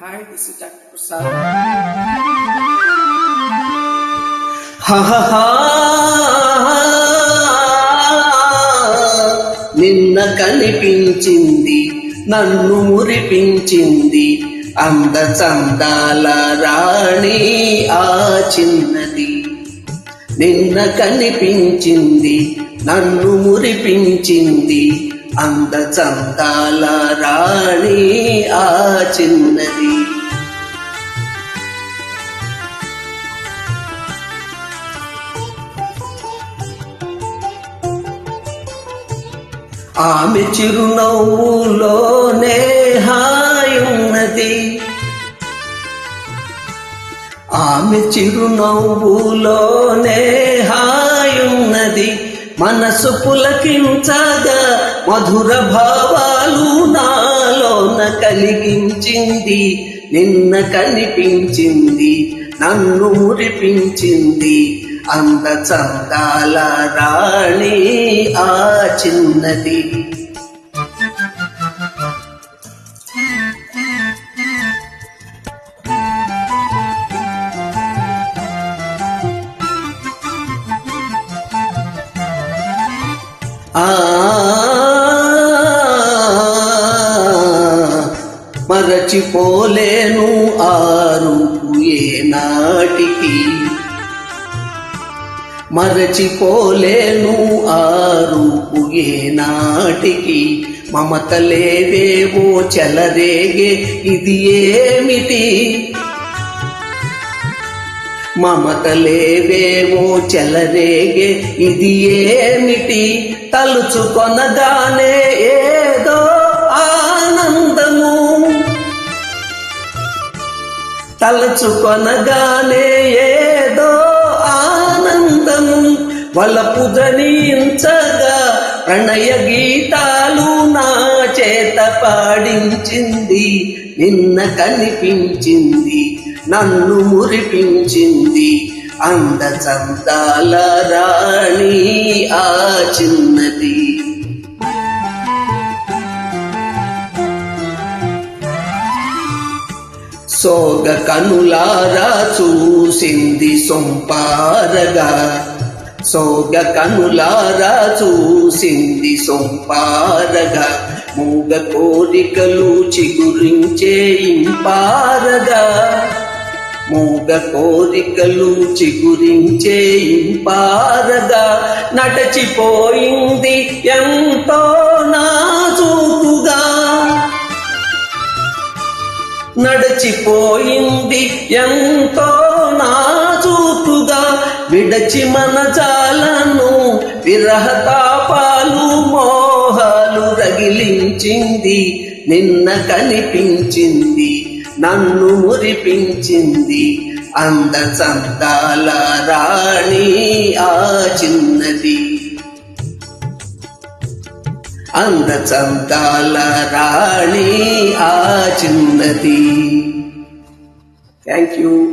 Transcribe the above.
Hi, this is Dr. Prasad. Ha ha ha. నిన్న కనిపించింది నన్ను మురిపించింది అంద చందాల రాణి ఆ చిన్నది. నిన్న కనిపించింది నన్ను మురిపించింది అంద చందాల రాణి ఆ చిన్నది. ఆమె చిరునవ్వులోనే హాయున్నది. ఆమె చిరునవ్వులోనే హాయున్నది. మనసు పులకించగా మధుర భావాలు నాలోన కలిగించింది. నిన్న కనిపించింది నన్ను మురిపించింది అంద చందాల రాణి ఆ చిన్నది. మరచిపోలేను ఆ రూపు ఏనాటికి. మరచిపోలేను ఆ రూపు ఏనాటికి. మమతలేవేవో చెలరేగే ఇది ఏమిటి. మమతలేవేవో చెలరేగే ఇది ఏమిటి. తలుచుకొనగానే ఏదో ఆనందము. తలుచుకొనగానే ఏదో ఆనందము. వలపు ధనించగా ప్రణయ గీతాలు నా చేత పాడించింది. నిన్న కనిపించింది నన్ను మురిపించింది అంద చందాల రాణి ఆ చిన్నది. సోగ కనులారా చూసింది సొంపారగా. సోగ కనులారా చూసింది సొంపారగా. మూగ కోరికలు చిగురించే ఇంపారగా. మూగ కోరికలు చిగురించే ఇంపారగా. నడచిపోయింది ఎంతో నాజూకుగా. నడచిపోయింది ఎంతో నాజూకుగా. విడచి మన జాలను విరహ తాపాలు మోహాలు రగిలించింది. నిన్న కనిపించింది నన్ను మురిపించింది అంద చందాల రాణి ఆ చిన్నది. అంద చందాల రాణి ఆ చిన్నది. Thank you.